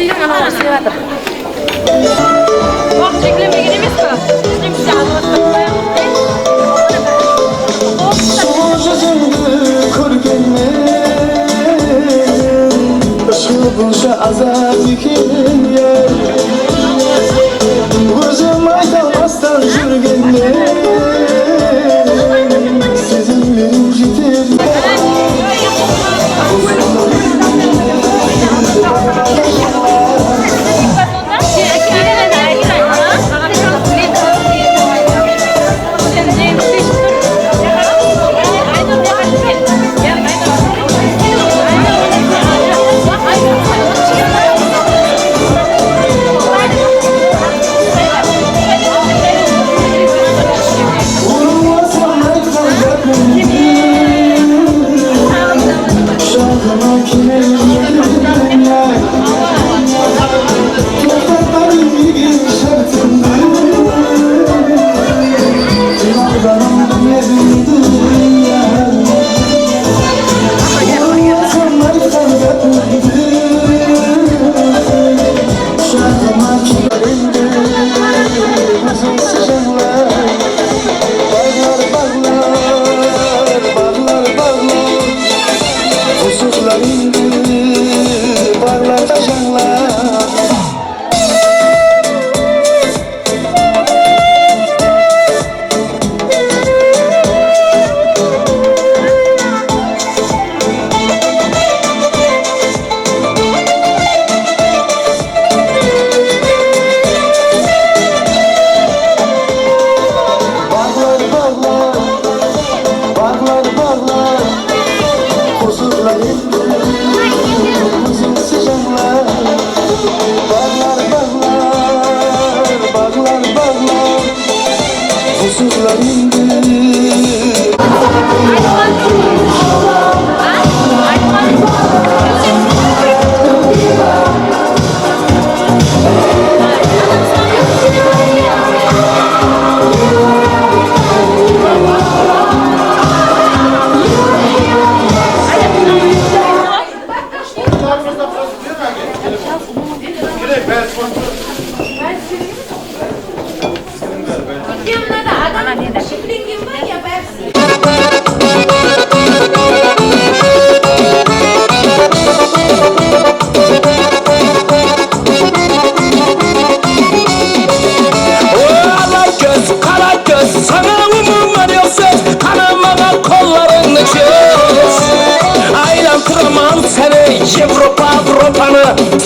Bilmiyorum ama sevadır. Bak çekilemegen emes mi? Bizim bir şey anlatmak. Bulsa azap ikin yer Gözüm aydamastan sürgende Sizin birinci tir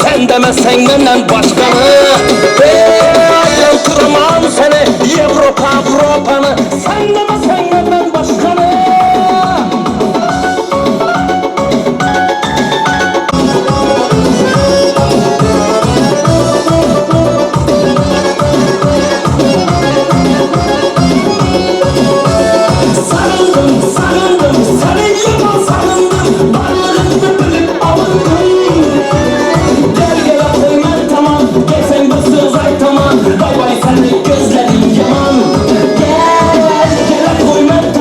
Sen demezsen benden başkanı Aynen kıramam seni Avrupanı Sen demezsen benden başkanı Sarıldım seni yaman sarıldım Varlığını bölüp alındım Gel koyman tamam Gelsen basıyoruz ay tamam Vay vay senin gözlerin yaman Gel koyman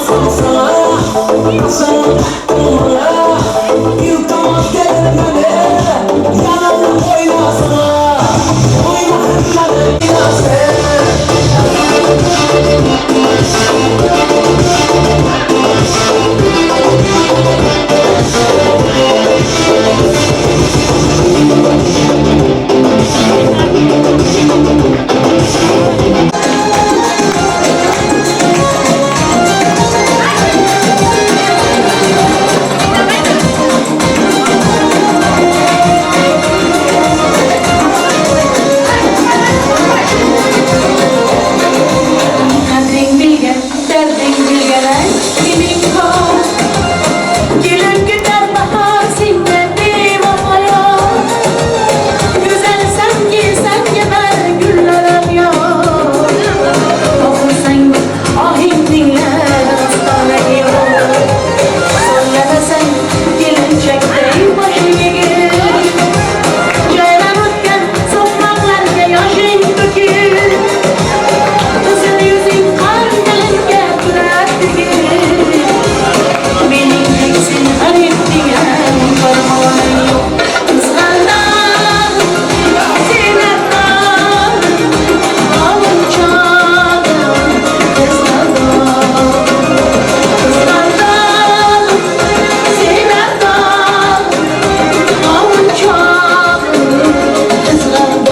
olsun sana. Sen bana yıkamaz gelir böyle. Yanımda oynasana. Oynasana oynasana. Kadrin bilgen, derdin bilgenen kimin kal? Gülüm güzel bahar sinirdim amaya. Güzel sen giysen geber güllerim ya. Okursan ahim dinler hastane yok. Söylemesen gelecek değil başı yigir. Ceylan ötken sokmaklarca yaşın dökür. Kızıl yüzün kalbimge güler digir. Bilineceksin harip diyen parmağın yok. Kızlardan, sinirden, alınacağım kızlardan. Kızlardan, sinirden, alınacağım kızlardan.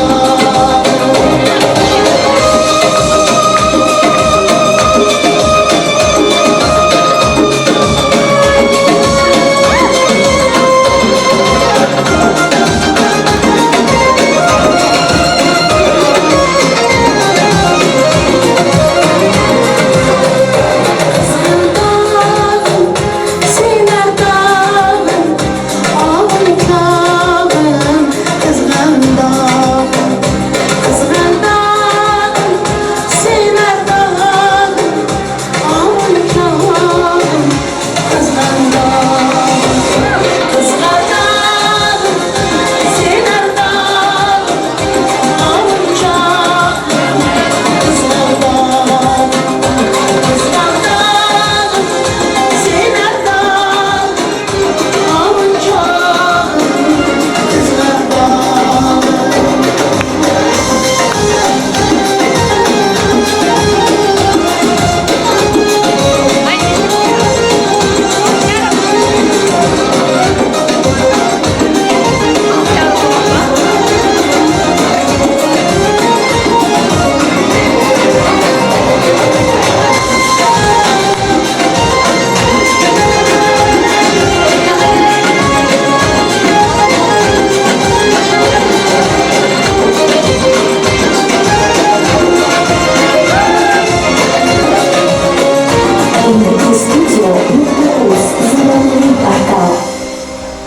Kızlardan, sinirden, alınacağım kızlardan. Kızlardan, sinirden, alınacağım kızlardan. Kızlardan, sinirden, alınacağım kızlardan. Kızlardan, sinirden, alınacağım kızlardan.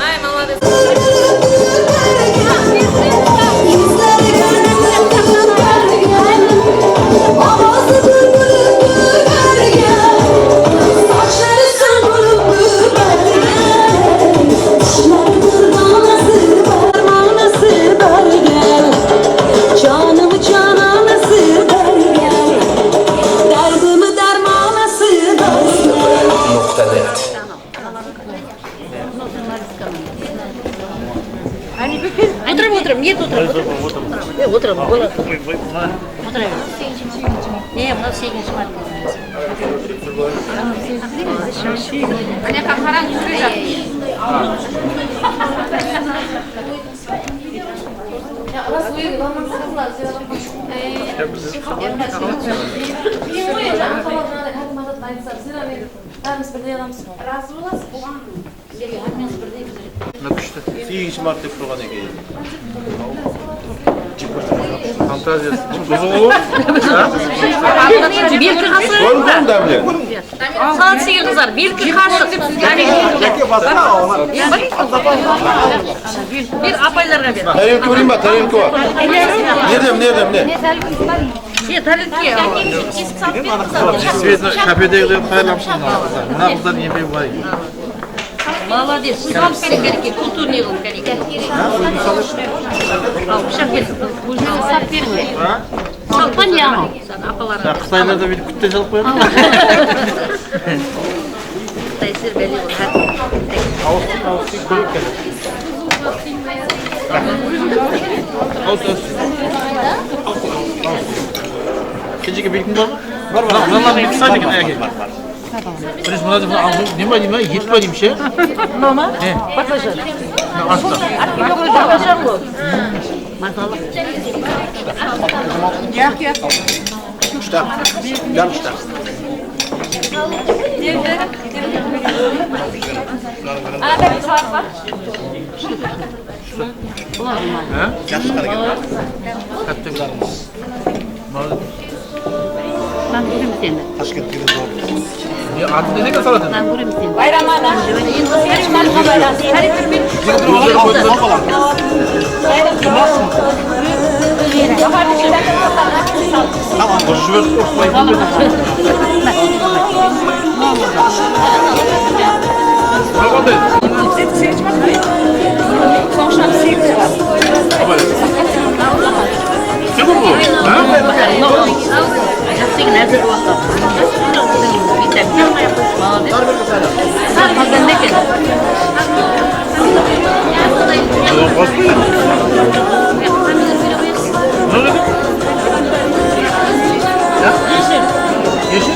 Ay молодец. Yüzleri gönlümden kaçar gel. Babası bülbülü gel. Saçları sümbülü gel. Dişleri kırdanası parmağınası gel. Canımı cananası gel. Derdimi dermanası gel. Утром, нет, утром. Утром, было. Утром. Не, у нас все не Мне как харам не срезать. Сегізінші мартта тұрған екен. Фантазиясы. Бұзығы Белкі қасық. көрдім дәмле. Saat 8 kızar. Belki kaşık. Bir apaylarga ver. Тарелка берейін ба, тарелка бар. Не? Şey, tarifki. Действительно, кафедегілер қайырламшын. Мына қыздар еңбек бай. Молодец. Сам керек, культурный қылып керек. Ал, бішак келсін. Сап берме. Alpan ya. Apalar. Xitoylarda bir kutte çalıp qo'yadi. Taysir belli olur. Avustik koyup keladi. Kechiga belgim bormi? Bor. Bunaqa bir qisqa ekan aka. Biz buni nima deyman? Yetma deymish-a? Nima? Baklaşır. Asta. Baklaşır bu. Maşallah. Yak. Uchta. Yarim uchta. Ha? Yaxshi qaragan. Katta bilarmiz. Ben göreyim seni. Toshkentga bor. Ya adını nega soladin? Ben göreyim seni. Bayramana. Tamam, boşver. Kim bu? Yaptık nerede bu hafta? Bir tane yapmış mavi. Sen fazla ne ki? Yeşil.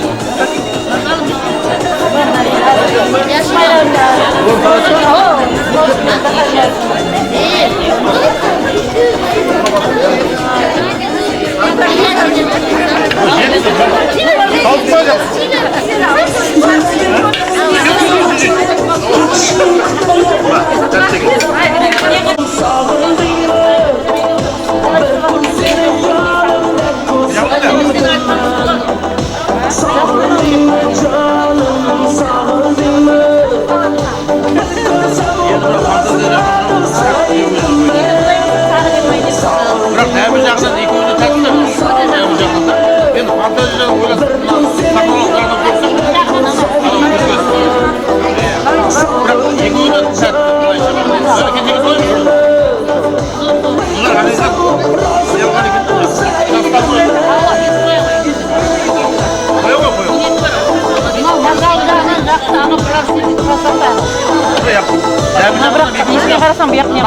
Karasam yakmıyor.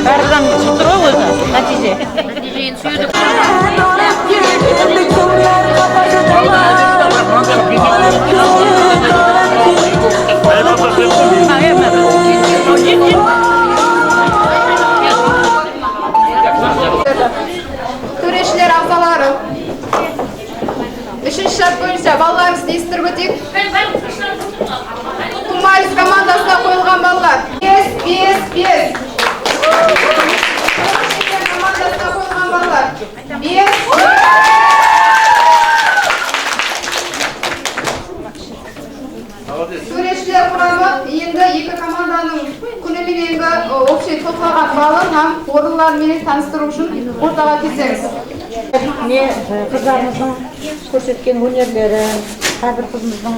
Berdan çıktı o yüzden. Netice. Neticeyi suyuduk. Töreşler ablaları. 3. şart boyunca ballarımızı естіріп өтейік. Kumariz komandasına koyulgan ballar. 5. Komandasına koyulgan ballar. 5. Töreşler kuramı енді екі команданың күнімененгі общий топлаған балын һәм орынларымен таныстыру үшін ортаға келсеңіз. Қыздарымыздың көрсеткен өнерлерін, әрбір қызымыздың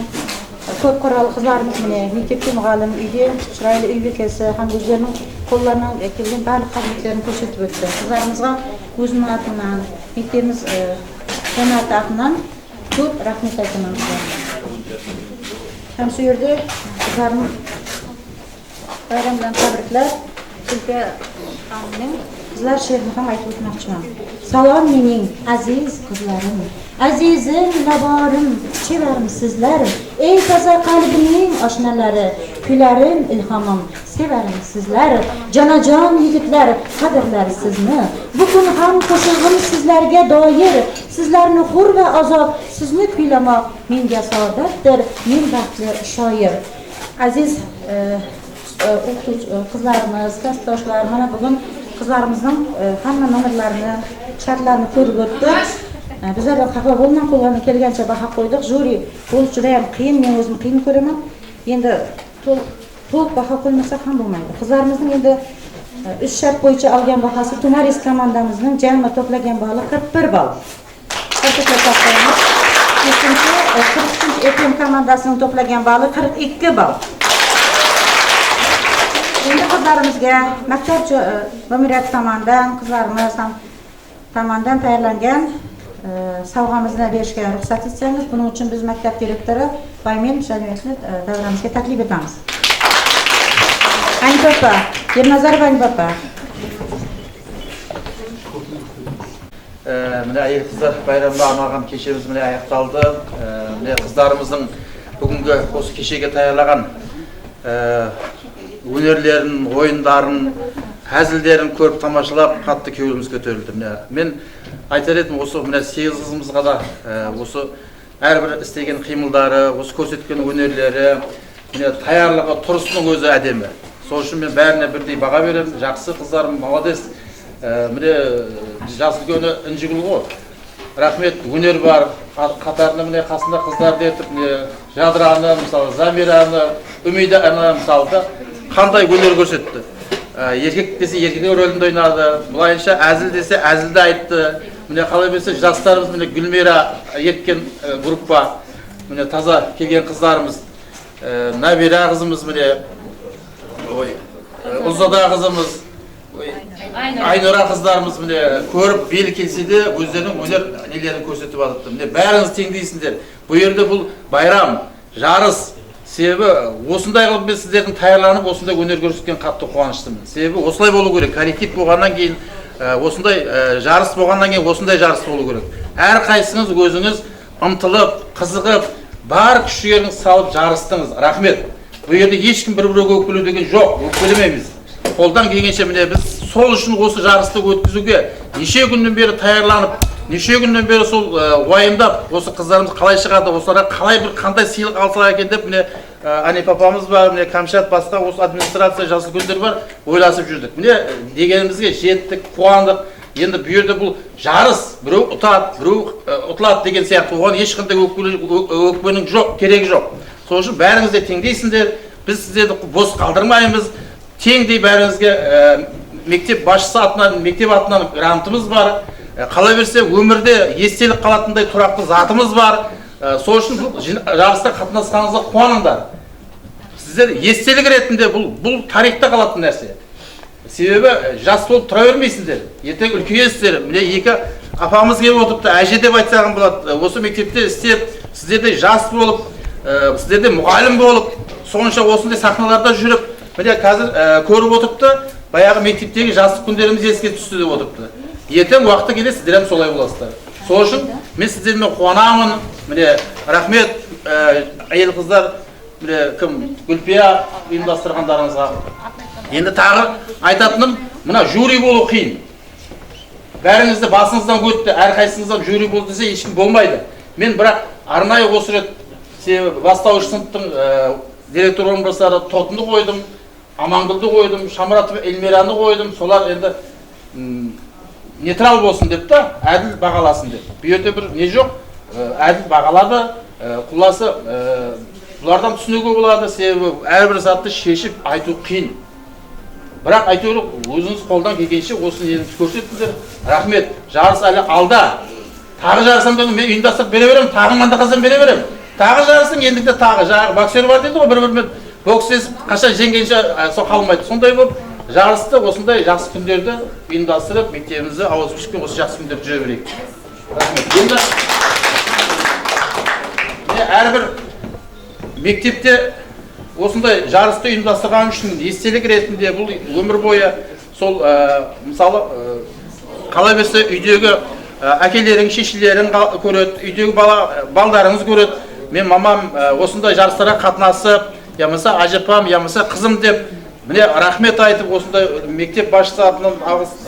көп құралы қыздарымыз міне мектепте мұғалім, үйде шырайлы үй бекесі һәм өздерінің қолларынан келген барлық қабілеттерін көрсетіп өтті. Қыздарымызға өзімнің атымнан, мектебіміз жәнат атынан көп рахмет айтамын. Һәм сол жерде қыздарым байрамдан тәбрикләп, Сүлпе ханымның Kızlar şerini ham aytib o'tmoqchiman. Salom mening aziz qizlarim, azizim, laborim, chevarim sizlar. Ey toza qalbimning oshnalari, kularim, ilhomim, sevarim sizlar. Jonajon yigitlar, qadrlar sizni. Bugun ham qo'shig'im sizlarga doir. Sizlarni hur va azob, sizni kuylamoq menga saodatdir. Men baxtli shoir. Aziz qizlarimiz, kasbdoshlar, mana bugun qizlarimizning hamma nomerlarini, shartlarini ko'rib o'tdik. Bizlar xafa bo'lmang, qo'ldan kelgancha baho qo'ydik. Juri bo'lish juda ham qiyin, men o'zim qiyin ko'raman. Endi to'liq baho qo'ymasak ham bo'lmaydi. Qizlarimizning endi 3 shart bo'yicha olgan bahosi Tumaris komandamizning jami to'plagan bali 41 ball. Ikkinchi 43-EPM komandasining to'plagan bali 42 ball. Endi qizlarimizga maktab ma'muriyati tomonidan qizlarimiz ham tomonidan tayyorlangan sovg'amizni berishga ruxsat etsangiz, buning uchun biz maktab direktori Baymen Sharipovni davramizga taklif etamiz. Ani papa, Yernazarov Ani papa. Mine ayol kızlar bayramda arналған kechemiz mine аяқталды. Mine kızlarımızın bugünkü осы kechege tayyorlagan өнерлерін, ойындарын, әзілдерін көріп тамашалап қатты көңіліміз көтерілді. Мен айтар едім, осы міне 8 қызымызға да осы әрбір істеген қимылдары, осы көрсеткен өнерлері, міне таярлығы, тұрысының өзі әдемі. Сол үшін мен бәріне бірдей баға беремін. Жақсы қыздарым, молодец. Міне жас үлкені інжігіл ғой. Рахмет, өнер бар. Қатарында міне қасында қыздар ертіп, Жадыраны, мысалы, Замираны, Үмейданы, мысалы, қандай өнер көрсетті. Еркек десе еркек рөлінде ойнады. Бұлайынша әзіл десе әзілді айтты. Міне қалай берсе жастарымыз міне Гүлмира еткен группа. Міне таза келген қыздарымыз. Набира қызымыз міне Ұлзада қызымыз. Айнұра қыздарымыз міне көріп бел келсе де өздерінің өнер нелерін көрсетіп алыпты. Міне бәріңіз теңдейсіңдер. Бұл жерде бұл байрам, жарыс. Себебі осындай қылып мен сіздердің таярланып осындай өнер көрсеткен қатты қуаныштымын. Себебі осылай болу керек. Коллектив болғаннан кейін осындай жарыс болғаннан кейін осындай жарыс болу керек. Әр қайсыңыз өзіңіз ынтылып, қызығып, бар күш-жігеріңізді салып жарыстыңыз. Рахмет. Бұл жерде ешкім бір-бірге өкпелеу деген жоқ. Өкпелемейміз. Қолдан келгенше міне біз сол үшін осы жарысты өткізуге неше күннен бері таярланып, неше күннен бері сол уайымдап, осы қыздарымыз қалай шығады, осыларға қалай бір қандай сыйлық алсақ екен деп, міне Ани папамыз бар, міне Камшат басқа осы администрация жас үлкендер бар, ойласып жүрдік. Міне дегенімізге жеттік, қуандық. Енді бұл жерде бұл жарыс, біреу ұтады, біреу ұтылады деген сияқты. Оған ешқандай өкпенің жоқ, керегі жоқ. Сол үшін бәріңізде теңдейсіңдер. Біз сіздерді бос қалдырмаймыз. Теңдей бәріңізге мектеп басшысы атынан, мектеп атынан грантымыз бар. Қала берсе өмірде естелік қалатындай тұрақты затымыз бар. Сол үшін жарыста қатынасқаныңызға қуаныңдар. Сіздер естелік ретінде бұл тарихта қалатын нәрсе. Себебі жас болып тұра бермейсіңдер. Ертең үлкейесіздер. Міне екі апамыз келіп отырыпты, әже деп айтсағым болады. Осы мектепте істеп, сіздерде жас болып, сіздерде мұғалім болып, сонша осындай сахналарда жүріп, міне қазір көріп отырыпты, баяғы мектептегі жастық күндеріміз еске түсті деп отырыпты. Ертең уақыты келе сіздер hem солай боласыздар. Сол үшін мен сіздермен қуанамын. Міне рахмет әйел қыздар, міне кім Гүлпия ұйымдастырғандарыңызға. Енді тағы айтатыным, мына жюри болу қиын. Бәріңізді басыңыздан өтті, әрқайсыңыздан жюри болды десе ешкім болмайды. Мен бірақ арнайы осы рет бастауыш сыныптың директор орынбасары Тотынды қойдым, Амангүлді қойдым, Шамратов Эльмираны қойдым. Солар енді нейтрал болсын деп та, әділ бағаласын деп. Бұл жерде бір не жоқ, әділ бағалады, құласы бұлардан түсінуге болады, себебі әрбір затты шешіп айту қиын. Бірақ әйтеуір өзіңіз қолдан келгенше осыны еліңіз көрсеттіңдер. Рахмет. Жарыс әлі алда. Тағы жарысам дедім, мен ұйымдастырып бере берем, тағы мында қазан бере берем. Тағы жарысың, ендікте тағы боксер бар дейді ғой, бір-бірімен бокстесіп, қашан жеңгенше сол қалмайды. Сондай болып, жарысты осындай жақсы күндерді ұйымдастырып, мектебімізді ауызып ішкен осы жақсы күндерді жүре берейік. Рахмет. Енді әрбір мектепте осындай жарысты ұйымдастырған үшін естелік ретінде бұл өмір бойы сол мысалы қала берсе үйдегі әкелерің, шешелерің көреді, үйдегі балдарыңыз көреді. Мен мамам осындай жарыстарға қатынасып, ямаса ажапам, ямаса қызым деп міне рахмет айтып осындай мектеп басшысы атынан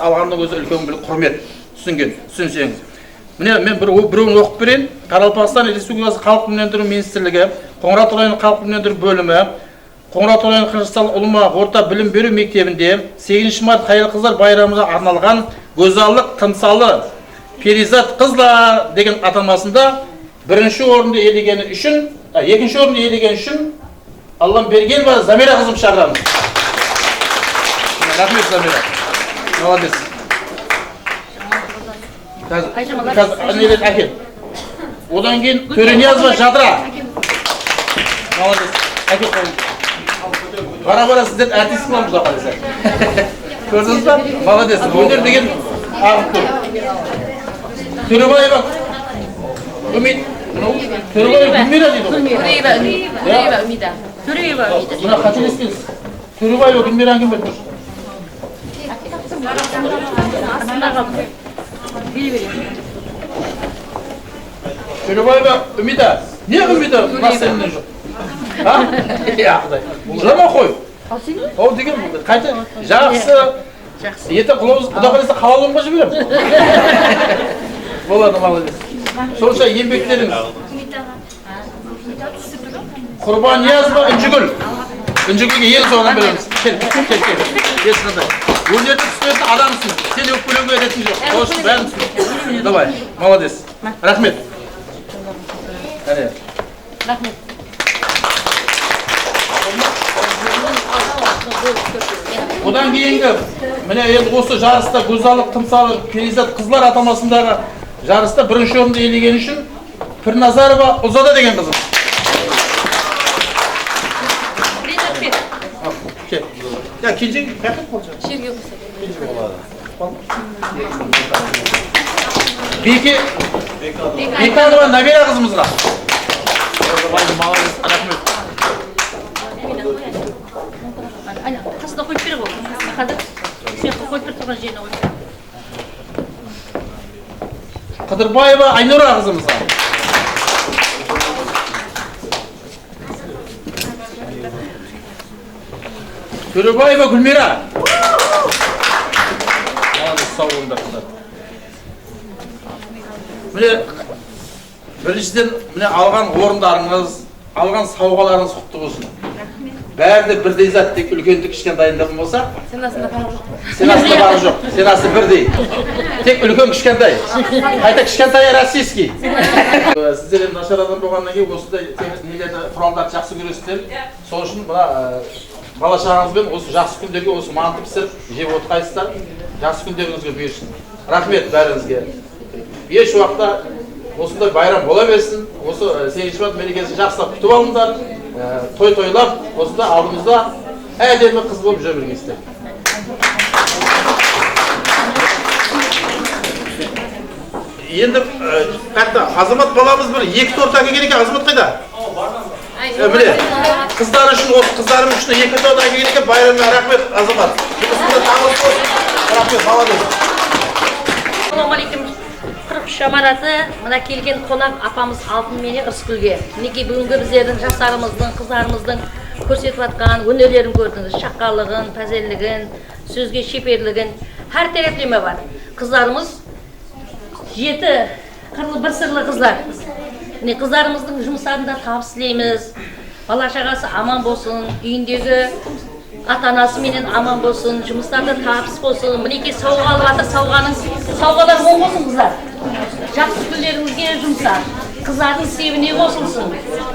алғанның өзі үлкен бір құрмет. Түсінсеңіз. Міне мен біреуін оқып берейін. Қарақалпақстан Республикасы Халық Мүмкіндіктері Министрлігі, Қоңырат районы Халық Мүмкіндіктері бөлімі, Қоңырат районы Қырғызстан Ұлыма орта білім беру мектебінде 8 март Хайыр қыздар байрамына арналған Гөзаллық тымсалы Перизат қызлар деген аталмасында бірінші орынды иеленгені үшін, екінші орынды иеленгені үшін Аллам берген ба Замира қызым шақырамыз. Рахмет Замира. Молодец. Қазір әкел. Одан кейін Төрениязова Жадыра. Молодец. Әкел қойын. Бара-бара сіздер әртіс қыламыз қалайса. Көрдіңіз ба? Молодец. Өнер деген ағып тұр. Төребаева Ümit. Төребаева Гүлмира дейді ғой. Төреева Үмида. Төреева Үмида. Мына қателеспеңіз. Төребаева Гүлмираны кім білді? Төребаева Үмида. Не Үмида? Бассейнде жоқ. Ha? Ya Xudoy. Jama qo'y. О деген қайта жақсы. Ертең Құда қаласа халалымға жіберемін. Болады, молодец. Сонша еңбектеріңіз. Құрбаниязова Үнжігүл. Үнжігүлге ең соңынан береміз. Кел. Есіңді. Өнердің студенті адамсың. Сен өкпелеуге әдетің жоқ. Сол үшін бәрін түсін. Давай, молодец. Рахмет. Рахмет. Одан кейінгі, міне енді осы жарыста Гүлзалық Тымсалы Перизат қызлар аталмасындағы жарыста бірінші орынды иеленген үшін Пірназарова Ұлзада деген қызым. Ya ikinci yakın olacak. Şirge Bekanova Nabila kızımızla. Aynen. Kasada koyup biri bu. Kadın. Sen koyup bir tokan yerine koy. Kıdırbayeva Aynura kızımızla. Törebayeva Gülmira. Sağ olun da kızlar. Mine біріншіден mine algan орындарыңыз, algan сауғаларыңыз құтты болсын. Бәрі де бірдей зат, тек үлкендік кішкентайында болса. Сенасында бары жоқ. Сенасында бары жоқ. Сенасы бірдей. Тек үлкен кішкентай. Қайта кішкентай российский. Сіздер нашар адам болғаннан кейін осындай нелерді құралдарды жақсы көресіздер. Сол үшін мына бала шағаңызбен осы жақсы күндерге осы манты пісіріп жеп отырғайсыздар. Жақсы күндеріңізге бұйырсын. Рахмет бәріңізге. Еш уақытта осындай байрам бола берсін. Осы Сегізшабат мерекесін жақсылап күтіп алыңдар. Той-тойлап, осында алдымызда әдемі қыз болып жүре бергейсіздер. Енді Азамат баламыз бір екі торт әкелген екен. Азамат қайда? Міне, қыздар үшін, осы қыздарым үшін екі торт әкелген екен. Байрамға рахмет, Азамат. Жұмысында таңыз болсын. Рахмет, молодец. Ассалаумағалейкум. Шамараты, мына келген қонақ апамыз Алтынменен Ырысгүлге. Мінекей бүгінгі біздердің жастарымыздың, қыздарымыздың көрсетіп жатқан өнерлерін көрдіңіз. Шаққалығын, пәзерлігін, сөзге шеберлігін, әр тараплеме бар. Қыздарымыз жеті қырлы бір сырлы қыздар. Міне қыздарымыздың жұмыстарында табыс тілейміз. Бала шағасы аман болсын, үйіндегі ата-анасы менен аман болсын, жұмыстарда табыс болсын. Мінекей сауға алып жатыр, сауғалар оң болсын қыздар. Жақсы күндеріңізге жұмсар. Қыздардың севіне қосылсын.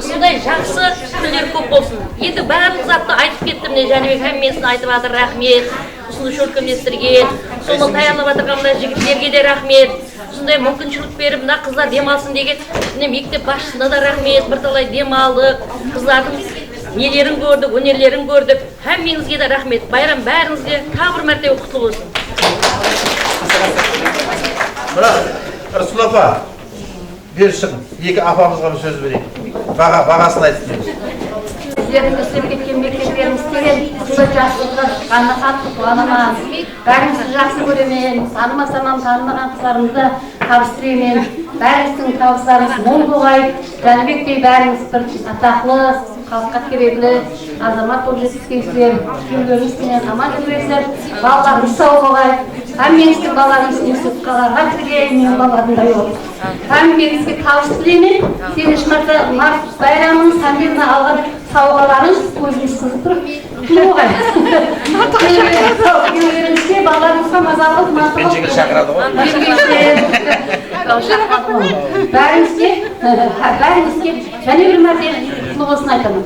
Сондай жақсы күндер көп болсын. Енді барлық затты айтып кеттім, міне Жәнібек әммесін айтып жатыр, рахмет. Осындай шөркемдестірген, соны таялап жатырған мына жігіттерге де рахмет. Сондай мүмкіншілік беріп, мына қыздар демалсын деген, міне мектеп басшысына да рахмет. Бірталай демалдық, қыздардың нелерін көрдік, өнерлерін көрдік. Әммеңізге де рахмет. Байрам бәріңізге тағы бір мәртебе құтты болсын. Рысқұл апа, бер шығын. Екі апамызға бір сөз берейік. Бағасын айтсын. Сіздердің істеп кеткен мектептеріңіз істеген осындай жақсылыққа шыққанына қатты қуанамын. Бәріңізді жақсы көремін. Танымасам танымаған қыздарымызды табыстыремын. Бәріңіздің табыстарыңыз мол болғай. Жәнібектей бәріңіз бір атақлы, халыққа керекті азамат болып жеткенсіздер. Күндеріңізбен аман жүресіздер. Балаларыңыз сау болғай. Әмменізге балаларыңыз өсіп қаларға кірген, мен балаларымдай болып. Әмменізге табыс тілеймін. Сегізінші март байрамын сәндеріне алған сауғаларыңыз көзіңіз қызып тұрып. Оғай. Келеріңізге балаларыңызға мазалық мақылық. Мен жеңіл шақырады ғой. Бәріңізге және бір мәрте құтлы болсын айтамын.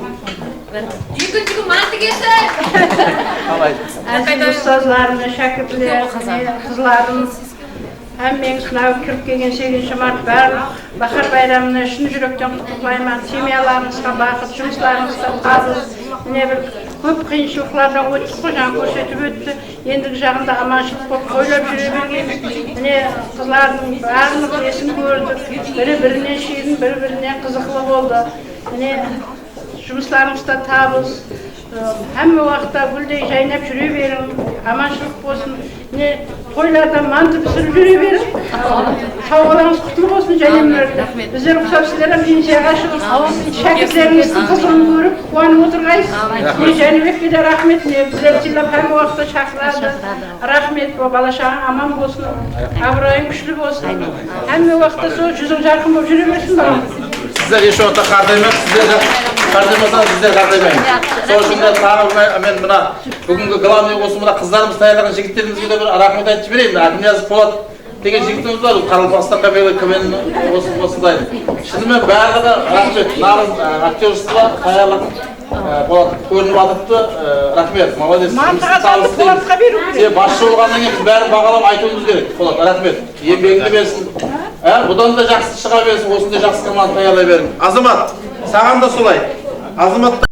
Екінші манты келді. Ұстазларымыз, шәкіртлеріміз, қызларымыз, әммеңіз мынау кіріп келген 8 март барлық Бахар байрамына шын жүректен құттықтаймын. Семьяларыңызға бақыт, жұмыстарыңызға табыс. Міне бір көп қиыншылықтардан өтіп қойған көрсетіп өтті. ендігі жағында аманшылық болып ойлап жүре берген. Міне қыздардың барлық есін көрдік. Бірі-бірінен шейін, бірі-біріне қызықлы болды. Міне жұмыстарыңызда табыс. Әмі уақытта гүлдей жайнап жүре берің, аманшылық болсын. Тойларда манты пісіріп жүре берің. Сауаларыңыз құтылы болсын жәлемдер. Біздер ұқсап сіздердің пенсияға шығып, шәкірттеріңіздің қызығын көріп, қуанып отырғайсыз. Жәнібекке де рахмет, біздер сыйлап әмі уақытта шақырады. Рахмет, бала-шағаң аман болсын, абыройың күшлі болсын. Әмі уақытта сол жүзің жарқын болып жүре берсін балам. Sizler еш уақытта қартаймайық, сіздер қартаймасаңыз біздер қартаймаймыз. Сол үшін де тағы мен мына бүгінгі главный осы мына қыздарымыз даярлаған жігіттерімізге де бір рахмет айтып жіберейін. Ақниязов Болат деген жігітіміз бар, Қарақалпақстан КВН осындай. Шынымен барлығы рахмет. Нарыз актерсызға даярлаған Болат көрініп атыпты. Рахмет, молодец. Басшы болғаннан кейін біз бәрін бағалап айтуымыз керек. Болат, рахмет. Еңбегіңді берсін. Бұдан да жақсы шыға берсін, осындай жақсы команда даярлай берің. Азамат, саған да солай. Азамат